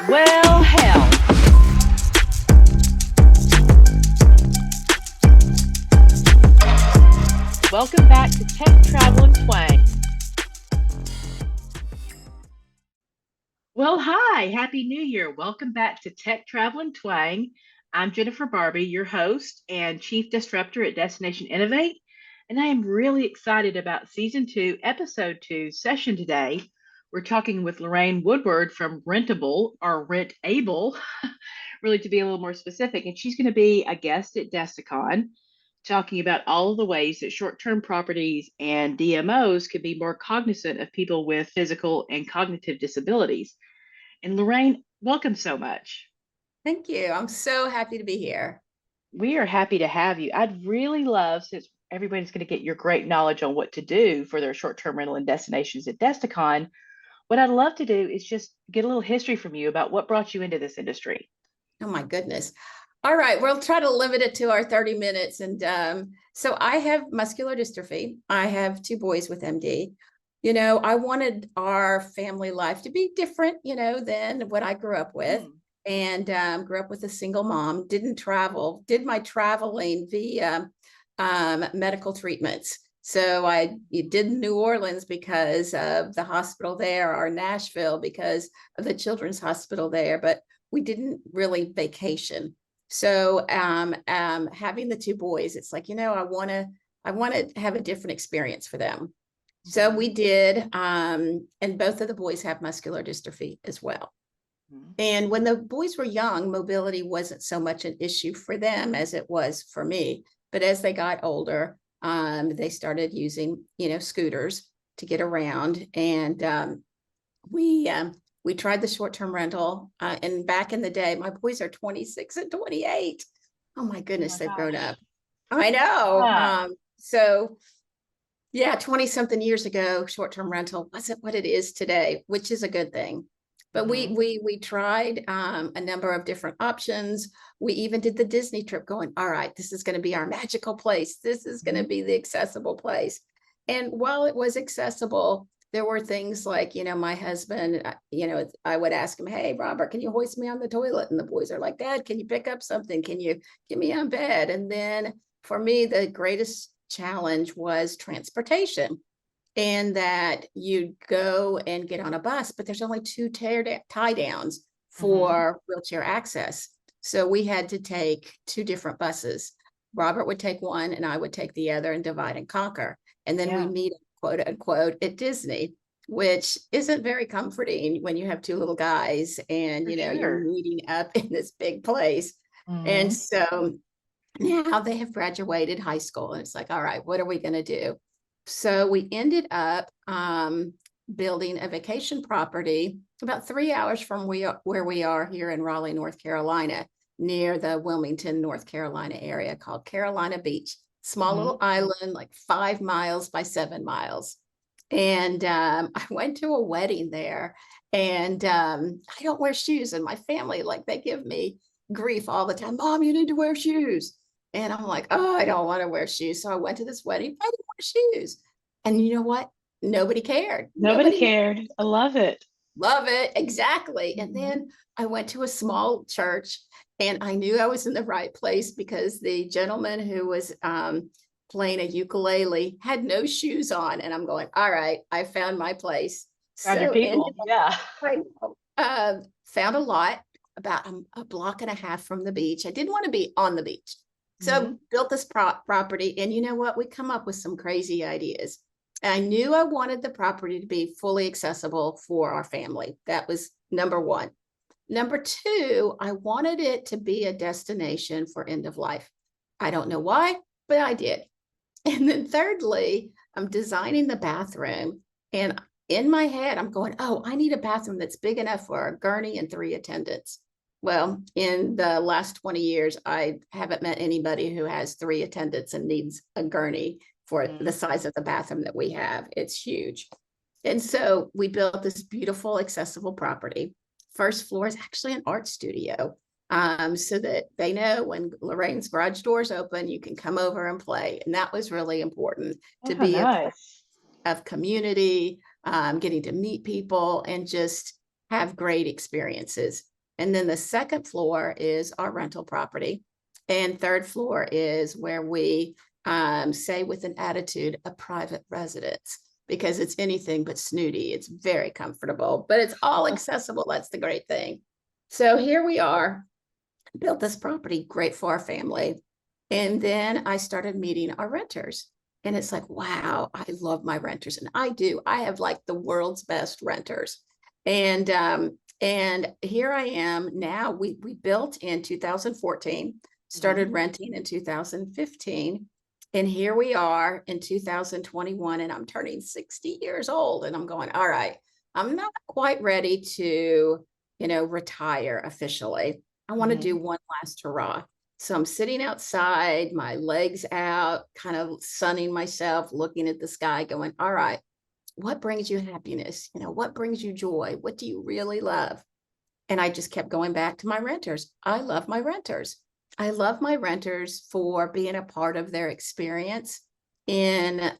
Well, hell. Welcome back to Tech Travel and Twang. Well, hi, Happy New Year. Welcome back to Tech Travel and Twang. I'm Jennifer Barbie, your host and Chief Disruptor at Destination Innovate. And I am really excited about Season 2, Episode 2 session today. We're talking with Lorraine Woodward from rentABLE or rentABLE, really to be a little more specific. And she's going to be a guest at Desticon, talking about all of the ways that short term properties and DMOs could be more cognizant of people with physical and cognitive disabilities. And Lorraine, welcome so much. Thank you. I'm so happy to be here. We are happy to have you. I'd really love, since everybody's going to get your great knowledge on what to do for their short term rental and destinations at Desticon, what I'd love to do is just get a little history from you about what brought you into this industry. Oh my goodness. All right, we'll try to limit it to our 30 minutes. And so I have muscular dystrophy. I have two boys with MD. I wanted our family life to be different, than what I grew up with. And grew up with a single mom, didn't travel, did my traveling via medical treatments. So I did New Orleans because of the hospital there, or Nashville because of the children's hospital there, but we didn't really vacation. So having the two boys, it's like, I want to have a different experience for them. So we did, and both of the boys have muscular dystrophy as well. And when the boys were young, mobility wasn't so much an issue for them as it was for me. But as they got older, they started using, scooters to get around. And we tried the short-term rental. And back in the day, my boys are 26 and 28. Oh my goodness, they've grown up. I know. Yeah. So yeah, 20 something years ago, short-term rental wasn't what it is today, which is a good thing. But we tried a number of different options. We even did the Disney trip going, all right, this is going to be our magical place. This is going to be the accessible place. And while it was accessible, there were things like, my husband, I would ask him, hey, Robert, can you hoist me on the toilet? And the boys are like, Dad, can you pick up something? Can you get me on bed? And then for me, the greatest challenge was transportation. And that you go and get on a bus, but there's only two tie downs for wheelchair access. So we had to take two different buses. Robert would take one and I would take the other and divide and conquer. And then we meet, quote unquote, at Disney, which isn't very comforting when you have two little guys and, you're meeting up in this big place. And so now they have graduated high school and it's like, all right, what are we going to do? So we ended up building a vacation property about 3 hours from where we are here in Raleigh, North Carolina, near the Wilmington, North Carolina area called Carolina Beach. Small little island, like 5 miles by 7 miles. And I went to a wedding there and I don't wear shoes. And my family, they give me grief all the time. Mom, you need to wear shoes. And I'm like, oh, I don't want to wear shoes. So I went to this wedding. I didn't wear shoes. And you know what? Nobody cared. Nobody cared. I love it. Love it. Exactly. And then I went to a small church and I knew I was in the right place because the gentleman who was playing a ukulele had no shoes on. And I'm going, all right, I found my place. Found your people. I found a lot about a block and a half from the beach. I didn't want to be on the beach. So built this property and you know what? We come up with some crazy ideas. I knew I wanted the property to be fully accessible for our family. That was number one. Number two, I wanted it to be a destination for end of life. I don't know why, but I did. And then thirdly, I'm designing the bathroom and in my head, I'm going, oh, I need a bathroom that's big enough for a gurney and 3 attendants. Well, in the last 20 years, I haven't met anybody who has 3 attendants and needs a gurney for the size of the bathroom that we have. It's huge. And so we built this beautiful, accessible property. First floor is actually an art studio, so that they know when Lorraine's garage doors open, you can come over and play. And that was really important to be a part of community, getting to meet people and just have great experiences. And then the second floor is our rental property. And third floor is where we say with an attitude, a private residence, because it's anything but snooty. It's very comfortable, but it's all accessible. That's the great thing. So here we are, built this property, great for our family. And then I started meeting our renters. And it's like, wow, I love my renters. And I do. I have like the world's best renters. And here I am now. We built in 2014, started renting in 2015. And here we are in 2021, and I'm turning 60 years old. And I'm going, all right, I'm not quite ready to, retire officially. I want to do one last hurrah. So I'm sitting outside, my legs out, kind of sunning myself, looking at the sky, going, all right, what brings you happiness? What brings you joy? What do you really love? And I just kept going back to my renters. I love my renters. I love my renters for being a part of their experience in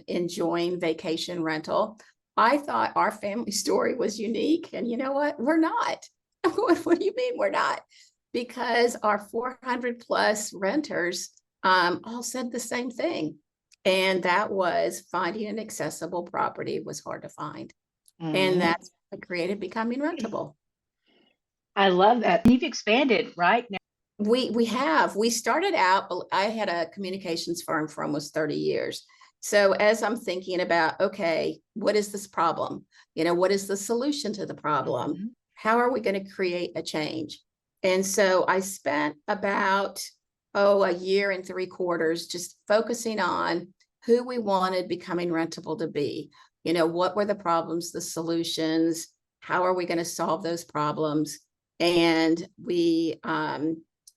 enjoying vacation rental. I thought our family story was unique. And you know what? We're not. I'm going, what do you mean we're not? Because our 400 plus renters all said the same thing. And that was finding an accessible property was hard to find. And that's what created Becoming Rentable. I love that. You've expanded, right? Now. We started out, I had a communications firm for almost 30 years. So as I'm thinking about, okay, what is this problem? What is the solution to the problem? How are we going to create a change? And so I spent about, a year and 3/4 just focusing on who we wanted Becoming Rentable to be. What were the problems, the solutions? How are we going to solve those problems? And we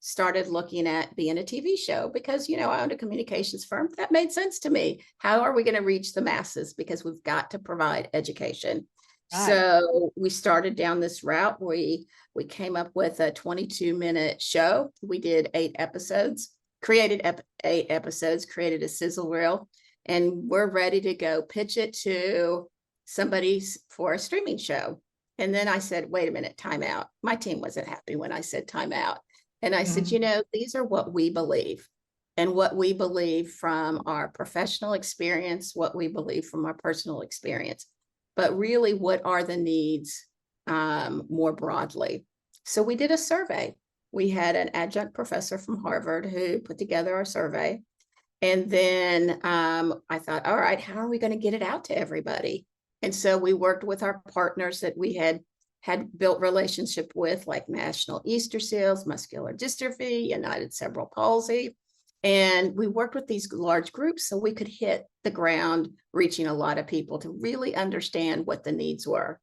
started looking at being a TV show because, I owned a communications firm. That made sense to me. How are we going to reach the masses? Because we've got to provide education. Right. So we started down this route. We came up with a 22-minute show. We did 8 episodes, created 8 episodes, created a sizzle reel, and we're ready to go pitch it to somebody for a streaming show. And then I said, wait a minute, time out. My team wasn't happy when I said time out. And I said, these are what we believe, and what we believe from our professional experience, what we believe from our personal experience, but really what are the needs more broadly. So we did a survey. We had an adjunct professor from Harvard who put together our survey. And then I thought, all right, how are we going to get it out to everybody? And so we worked with our partners that we had built relationship with, like National Easter Seals, Muscular Dystrophy, United Cerebral Palsy. And we worked with these large groups so we could hit the ground, reaching a lot of people to really understand what the needs were.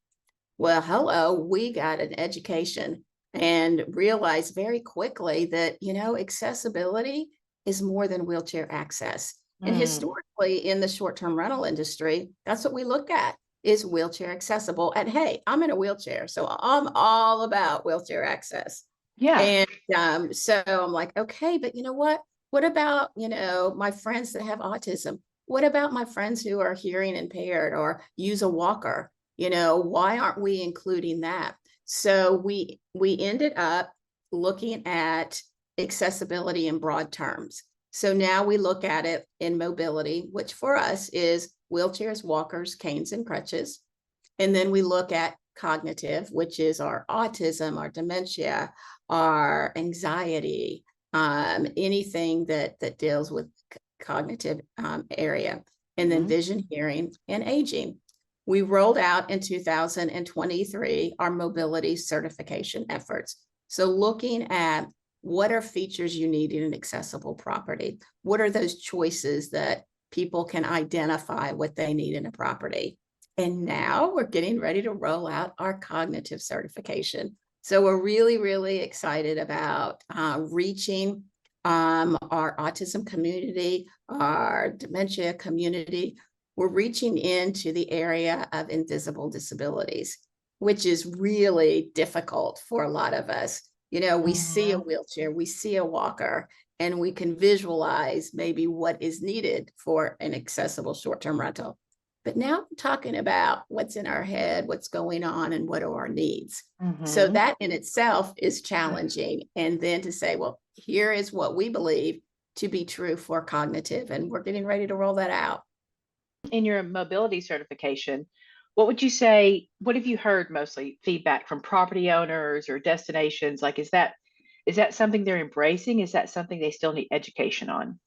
Well, hello, we got an education and realized very quickly that, accessibility is more than wheelchair access. And historically in the short-term rental industry, that's what we look at, is wheelchair accessible. And hey, I'm in a wheelchair, so I'm all about wheelchair access. Yeah. And so I'm like, okay, but you know what? What about, my friends that have autism? What about my friends who are hearing impaired or use a walker? Why aren't we including that? So we ended up looking at accessibility in broad terms. So now we look at it in mobility, which for us is wheelchairs, walkers, canes, and crutches. And then we look at cognitive, which is our autism, our dementia, our anxiety, anything that deals with cognitive area. And then vision, hearing, and aging. We rolled out in 2023 our mobility certification efforts. So looking at what are features you need in an accessible property? What are those choices that people can identify what they need in a property? And now we're getting ready to roll out our cognitive certification. So we're really, really excited about reaching our autism community, our dementia community. We're reaching into the area of invisible disabilities, which is really difficult for a lot of us. We see a wheelchair, we see a walker, and we can visualize maybe what is needed for an accessible short-term rental. But now I'm talking about what's in our head, what's going on, and what are our needs. So Mm-hmm. that in itself is challenging. And then to say, well, here is what we believe to be true for cognitive, and we're getting ready to roll that out. In your mobility certification, what would you say? What have you heard mostly feedback from property owners or destinations? Like, is that something they're embracing? Is that something they still need education on?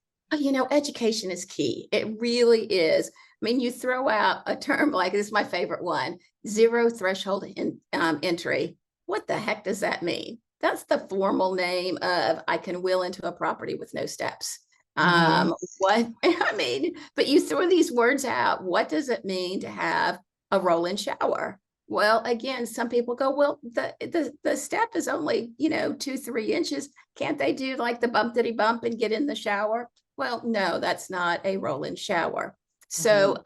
Education is key. It really is. I mean, you throw out a term like this is my favorite one, zero threshold entry. What the heck does that mean? That's the formal name of I can wheel into a property with no steps. Mm-hmm. What I mean, but you throw these words out. What does it mean to have a roll-in shower? Well, again, some people go, well, the step is only 2-3 inches. Can't they do like the bumpity bump and get in the shower? Well, no, that's not a roll-in shower. Mm-hmm. So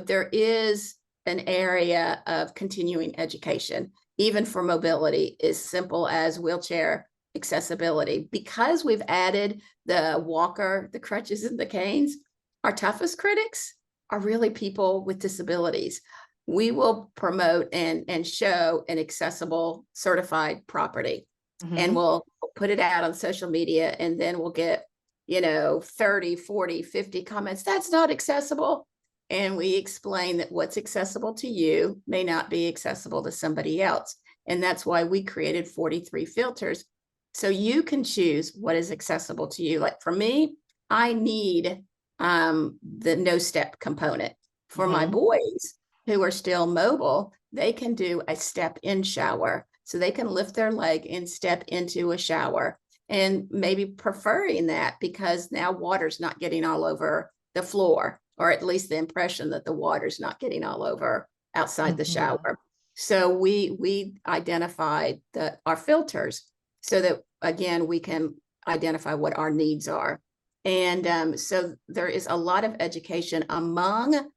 there is an area of continuing education, even for mobility, as simple as wheelchair accessibility. Because we've added the walker, the crutches, and the canes, our toughest critics are really people with disabilities. We will promote and show an accessible certified property, and Mm-hmm. we'll put it out on social media, and then we'll get 30, 40, 50 comments. That's not accessible. And we explain that what's accessible to you may not be accessible to somebody else. And that's why we created 43 filters. So you can choose what is accessible to you. Like for me, I need the no step component. For my Mm-hmm. boys who are still mobile, they can do a step in shower. So they can lift their leg and step into a shower, and maybe preferring that because now water's not getting all over the floor, or at least the impression that the water's not getting all over outside the Mm-hmm. shower. So we identified our filters so that again we can identify what our needs are. And so there is a lot of education among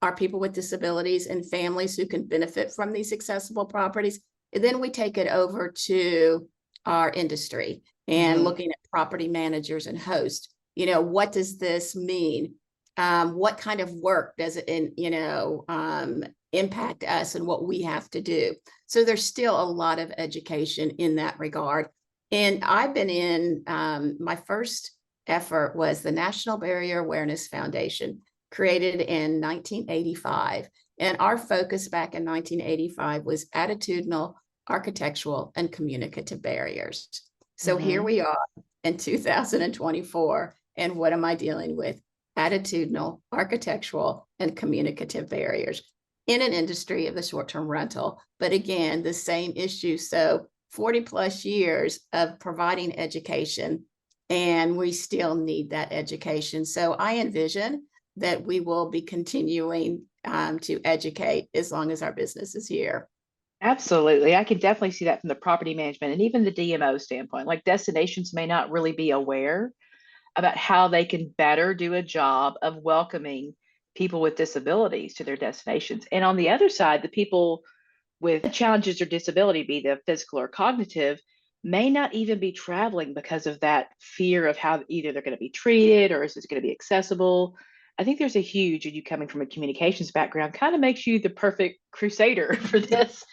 our people with disabilities and families who can benefit from these accessible properties. And then we take it over to our industry and Mm-hmm. looking at property managers and hosts. What does this mean? What kind of work does it impact us and what we have to do? So there's still a lot of education in that regard. And I've been in my first effort was the National Barrier Awareness Foundation, created in 1985. And our focus back in 1985 was attitudinal, architectural, and communicative barriers. So here Mm-hmm. we are in 2024. And what am I dealing with? Attitudinal, architectural, and communicative barriers in an industry of the short-term rental. But again, the same issue. So 40 plus years of providing education, and we still need that education. So I envision that we will be continuing to educate as long as our business is here. Absolutely. I can definitely see that from the property management and even the DMO standpoint. Like destinations may not really be aware about how they can better do a job of welcoming people with disabilities to their destinations. And on the other side, the people with challenges or disability, be the physical or cognitive, may not even be traveling because of that fear of how either they're going to be treated or is it going to be accessible. I think there's a huge, and you coming from a communications background kind of makes you the perfect crusader for this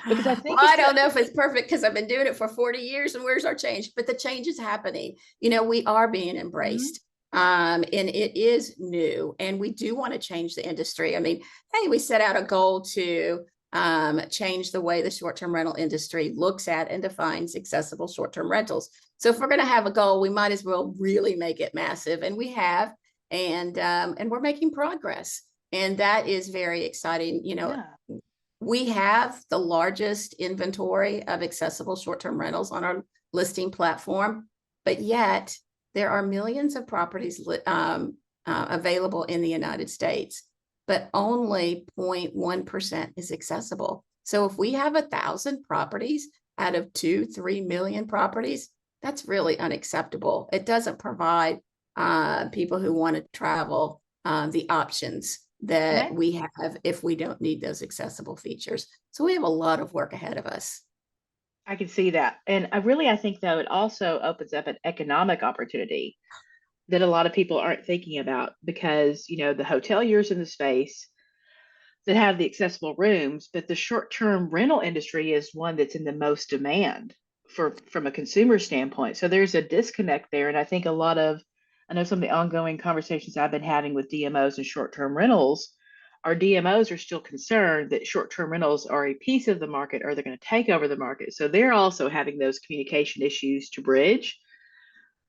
because I Well, think I it's don't know if it's perfect because I've been doing it for 40 years and where's our change? But the change is happening. We are being Mhm. embraced. And it is new, and we do want to change the industry. I mean, hey, we set out a goal to change the way the short-term rental industry looks at and defines accessible short-term rentals. So if we're going to have a goal, we might as well really make it massive, and we have, and we're making progress, and that is very exciting. Yeah. We have the largest inventory of accessible short-term rentals on our listing platform, but yet there are millions of properties available in the United States, but only 0.1% is accessible. So if we have 1,000 properties out of 2-3 million properties, that's really unacceptable. It doesn't provide people who want to travel the options And that I, we have if we don't need those accessible features. So we have a lot of work ahead of us. I can see that. And I think though it also opens up an economic opportunity that a lot of people aren't thinking about because, the hoteliers in the space, that have the accessible rooms, but the short-term rental industry is one that's in the most demand from a consumer standpoint. So there's a disconnect there. And I think I know some of the ongoing conversations I've been having with DMOs and short-term rentals, our DMOs are still concerned that short-term rentals are a piece of the market or they're going to take over the market. So they're also having those communication issues to bridge.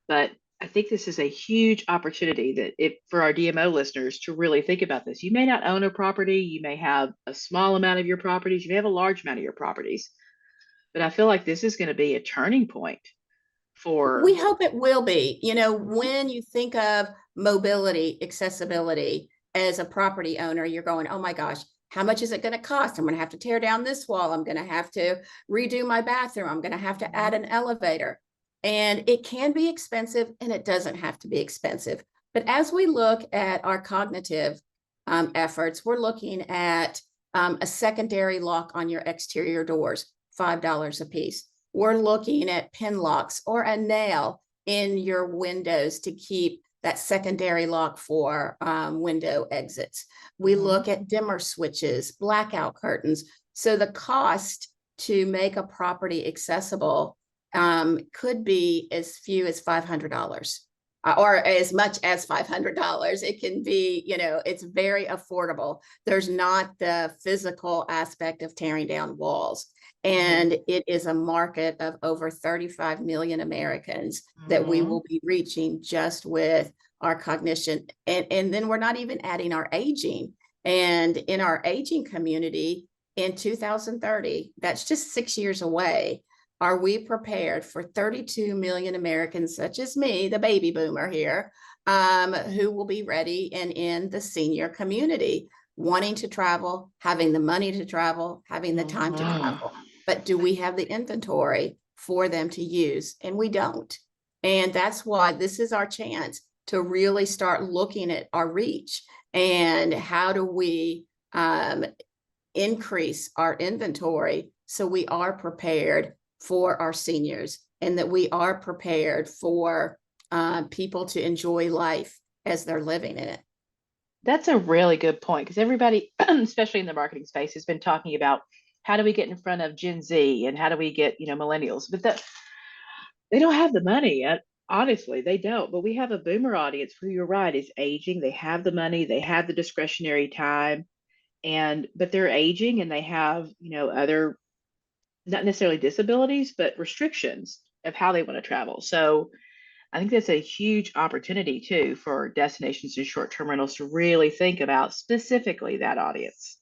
But I think this is a huge opportunity that if for our DMO listeners to really think about this. You may not own a property, you may have a small amount of your properties, you may have a large amount of your properties, but I feel like this is going to be a turning point We for. hope it will be. Mhm. When you think of mobility, accessibility as a property owner, you're going, oh my gosh, how much is it going to cost? I'm going to have to tear down this wall. I'm going to have to redo my bathroom. I'm going to have to add Mhm. an elevator. And it can be expensive and it doesn't have to be expensive. But as we look at our cognitive efforts, we're looking at a secondary lock on your exterior doors, $5 a piece. We're looking at pin locks or a nail in your windows to keep that secondary lock for window exits. We Mhm. look at dimmer switches, blackout curtains. So the cost to make a property accessible could be as few as $500. Or as much as $500. It can be, it's very affordable. There's not the physical aspect of tearing down walls. Mhm. And it is a market of over 35 million Americans that we Mhm. will be reaching just with our cognition. And then we're not even adding our aging. And in our aging community in 2030, that's just 6 years away. Are we prepared for 32 million Americans, such as me, the baby boomer here, who will be ready and in the senior community, wanting to travel, having the money to travel, having the time to Mhm. travel? But do we have the inventory for them to use? And we don't. And that's why this is our chance to really start looking at our reach and how do we increase our inventory so we are prepared for our seniors and that we are prepared for people to enjoy life as they're living in it. That's a really good point because everybody, especially in the marketing space, has been talking about how do we get in front of Gen Z and how do we get, millennials, but they don't have the money. Honestly, they don't. But we have a boomer audience who you're right is aging. They have the money, they have the discretionary time, and but they're aging and they have, other not necessarily disabilities, but restrictions of how they want to travel. So I think that's a huge opportunity too for destinations and short-term rentals to really think about specifically that audience.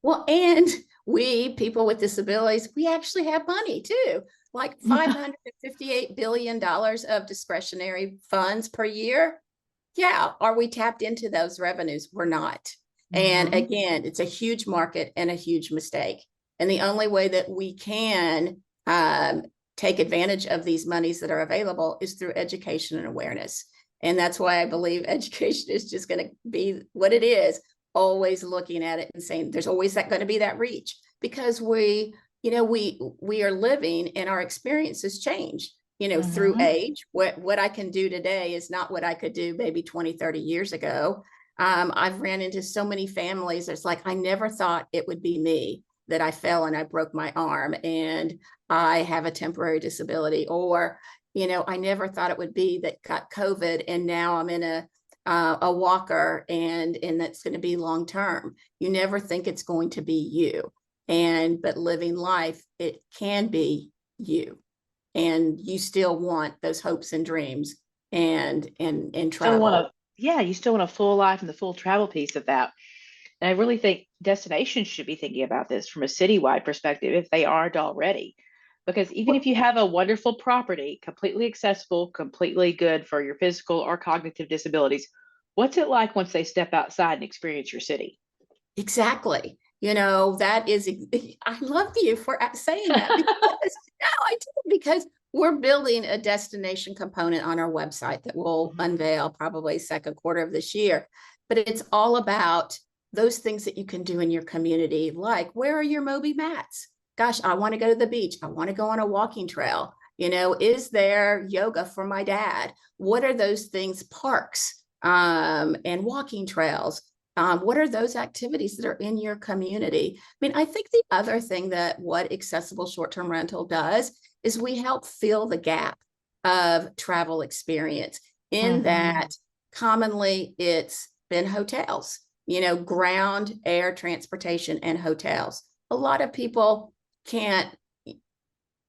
Well, and we, people with disabilities, we actually have money too, like $558 billion of discretionary funds per year. Yeah. Are we tapped into those revenues? We're not. And Hmm. again, it's a huge market and a huge mistake. And the only way that we can take advantage of these monies that are available is through education and awareness. And that's why I believe education is just going to be what it is, always looking at it and saying there's always that going to be that reach because we are living and our experiences change through Hmm. age. What I can do today is not what I could do maybe 20, 30 years ago. I've ran into so many families. It's like, I never thought it would be me that I fell and I broke my arm and I have a temporary disability, or, I never thought it would be that got COVID and now I'm in a walker and that's going to be long term. You never think it's going to be you. But living life, it can be you, and you still want those hopes and dreams and Still want travel. to, yeah, you still want a full life and the full travel piece of that. And I really think destinations should be thinking about this from a citywide perspective if they aren't already. Because even if Well, you have a wonderful property, completely accessible, completely good for your physical or cognitive disabilities, what's it like once they step outside and experience your city? exactly. That is, I love you for saying that because no, I do, because we're building a destination component on our website that we'll Mhm. unveil probably second quarter of this year. But it's all about those things that you can do in your community, like where are your Moby mats? Gosh, I want to go to the beach. I want to go on a walking trail. Is there yoga for my dad? What are those things? Parks and walking trails. What are those activities that are in your community? I mean, I think the other thing that what accessible short-term rental does is we help fill the gap of travel experience in that commonly it's been hotels, ground, air, transportation, and hotels. A lot of people can't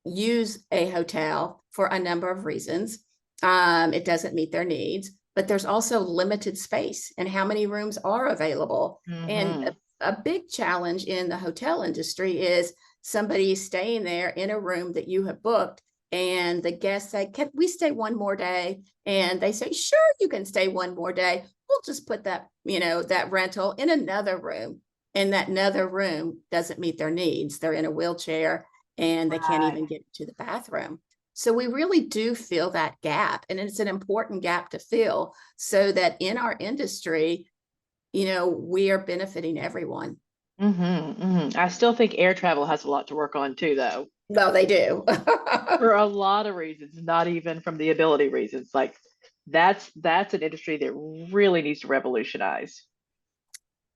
use a hotel for a number of reasons. It doesn't meet their needs, but there's also limited space and how many rooms are available. And a big challenge in the hotel industry is somebody staying there in a room that you have booked, and the guests say, can we stay one more day? And they say, sure, you can stay one more day. We'll just put that, that rental in another room. And that another room doesn't meet their needs. They're in a wheelchair and they can't even get to the bathroom. So we really do fill that gap, and it's an important gap to fill so that in our industry, we are benefiting everyone. I still think air travel has a lot to work on too, though. Well, they do. For a lot of reasons, not even from the ability reasons. Like that's an industry that really needs to revolutionize.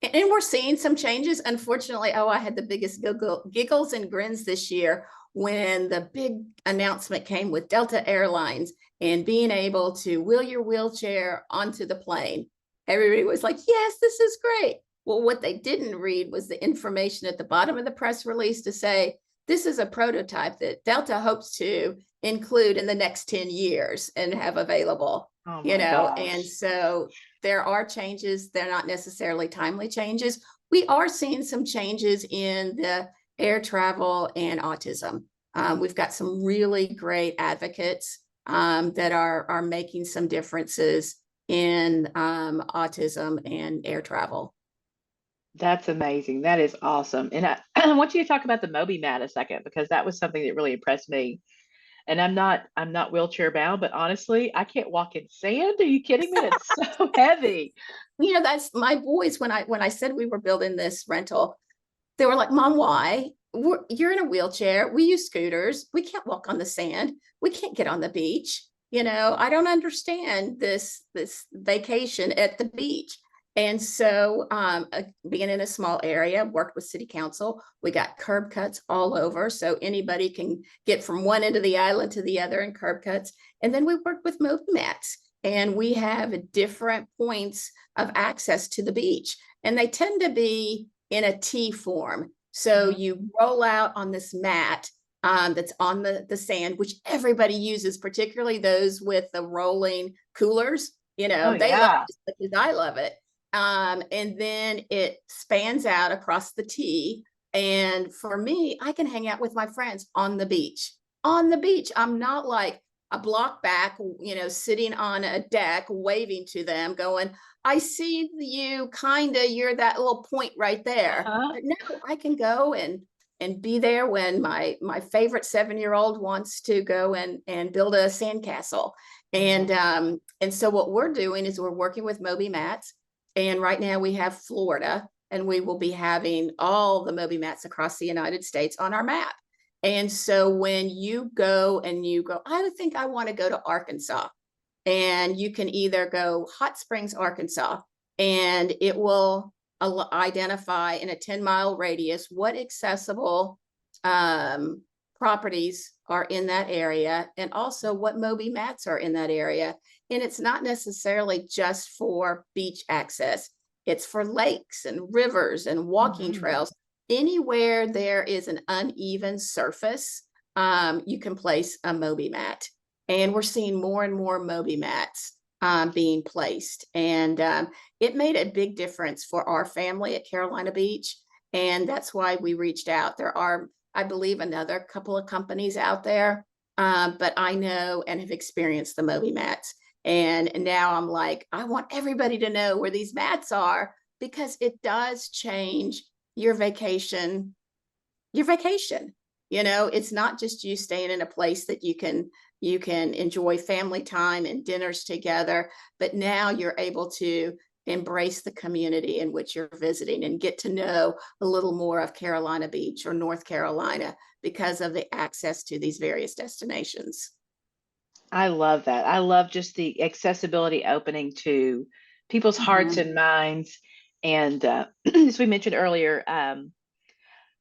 And we're seeing some changes. Unfortunately, I had the biggest giggles and grins this year when the big announcement came with Delta Airlines and being able to wheel your wheelchair onto the plane. Everybody was like, yes, this is great. Well, what they didn't read was the information at the bottom of the press release to say, this is a prototype that Delta hopes to include in the next 10 years and have available. Oh my gosh. And so there are changes. They're not necessarily timely changes. We are seeing some changes in the air travel and autism. We've got some really great advocates that are making some differences in autism and air travel. That's amazing. That is awesome. And I want you to talk about the Moby mat a second, because that was something that really impressed me. And I'm not wheelchair bound, but honestly, I can't walk in sand. Are you kidding me? It's so heavy. That's my boys. When I said we were building this rental, they were like, Mom, why? You're in a wheelchair. We use scooters. We can't walk on the sand. We can't get on the beach. I don't understand this vacation at the beach. And so being in a small area, worked with city council, we got curb cuts all over. So anybody can get from one end of the island to the other in curb cuts. And then we worked with Moby mats, and we have different points of access to the beach. And they tend to be in a T form. So you roll out on this mat that's on the sand, which everybody uses, particularly those with the rolling coolers. They love it as much as I love it. And then it spans out across the T. And for me, I can hang out with my friends on the beach. On the beach, I'm not like a block back, sitting on a deck, waving to them, going, I see you, kinda, you're that little point right there. But no, I can go and be there when my favorite 7-year-old wants to go and build a sandcastle. And so what we're doing is we're working with Moby mats. And right now we have Florida, and we will be having all the Moby mats across the United States on our map. And so when you go, I think I want to go to Arkansas, and you can either go Hot Springs, Arkansas, and it will identify in a 10-mile radius what accessible properties are in that area, and also what Moby mats are in that area. And it's not necessarily just for beach access. It's for lakes and rivers and walking trails. Anywhere there is an uneven surface, you can place a Moby mat. And we're seeing more and more Moby mats being placed. And it made a big difference for our family at Carolina Beach. And that's why we reached out. There are, I believe, another couple of companies out there, but I know and have experienced the Moby mats. And now I'm like, I want everybody to know where these mats are, because it does change your vacation. It's not just you staying in a place that you can enjoy family time and dinners together, but now you're able to embrace the community in which you're visiting and get to know a little more of Carolina Beach or North Carolina because of the access to these various destinations. I love that. I love just the accessibility opening to people's hearts and minds. And as we mentioned earlier,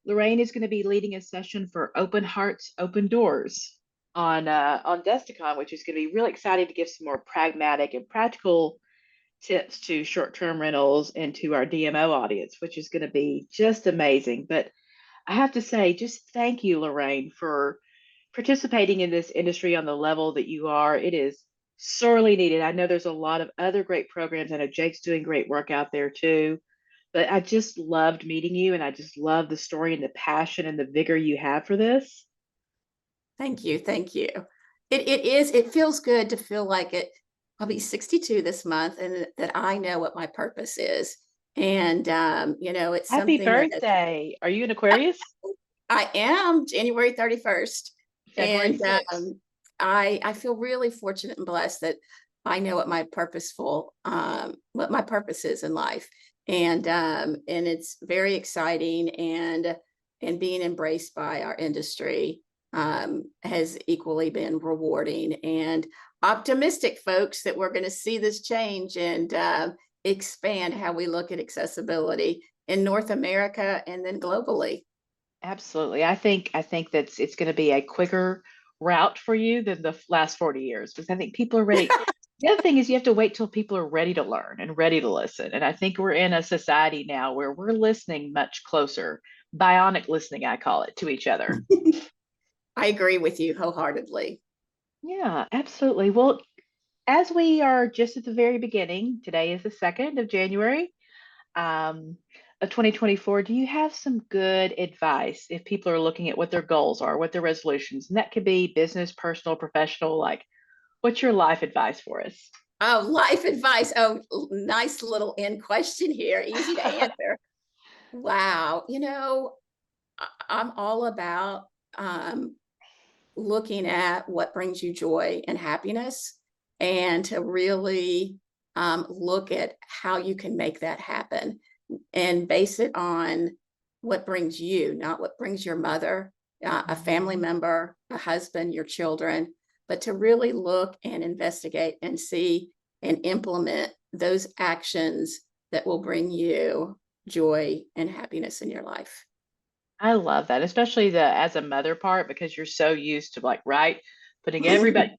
Lorraine is going to be leading a session for Open Hearts, Open Doors on Desticon, which is going to be really exciting to give some more pragmatic and practical tips to short-term rentals and to our DMO audience, which is going to be just amazing. But I have to say, just thank you, Lorraine, for participating in this industry on the level that you are. It is sorely needed. I know there's a lot of other great programs. I know Jake's doing great work out there too. But I just loved meeting you, and I just love the story and the passion and the vigor you have for this. Thank you. Thank you. It feels good to feel like it. I'll be 62 this month, and that I know what my purpose is. And, it's Happy something that birthday. Are you an Aquarius? I am January 31st. February And 6th. I feel really fortunate and blessed that I know what what my purpose is in life. And it's very exciting, and being embraced by our industry has equally been rewarding and optimistic, folks, that we're going to see this change and expand how we look at accessibility in North America and then globally. Absolutely. I think that's it's going to be a quicker route for you than the last 40 years because I think people are ready. The other thing is you have to wait till people are ready to learn and ready to listen. And I think we're in a society now where we're listening much closer, bionic listening, I call it, to each other. I agree with you wholeheartedly. Yeah, absolutely. Well, as we are just at the very beginning, today is the 2nd of January. um, of 2024, do you have some good advice if people are looking at what their goals are, what their resolutions? And that could be business, personal, professional. Like, what's your life advice for us? Oh, life advice. Oh, nice little end question here. Easy to answer. Wow. I'm all about looking at what brings you joy and happiness, and to really look at how you can make that happen and base it on what brings you, not what brings your mother, a family Mhm. member, a husband, your children, but to really look and investigate and see and implement those actions that will bring you joy and happiness in your life. I love that, especially the as a mother part, because you're so used to like, right, putting everybody,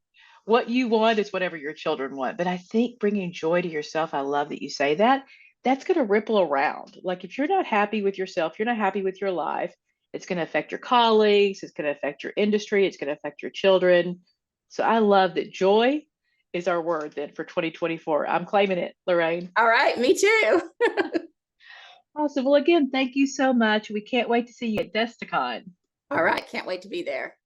what you want is whatever your children want. But I think bringing joy to yourself, I love that you say that. That's going to ripple around. Like, if you're not happy with yourself, you're not happy with your life, it's going to affect your colleagues, it's going to affect your industry, it's going to affect your children. So I love that joy is our word then for 2024. I'm claiming it, Lorraine. All right, me too. Awesome. Well, again, thank you so much. We can't wait to see you at Desticon. All right, can't wait to be there.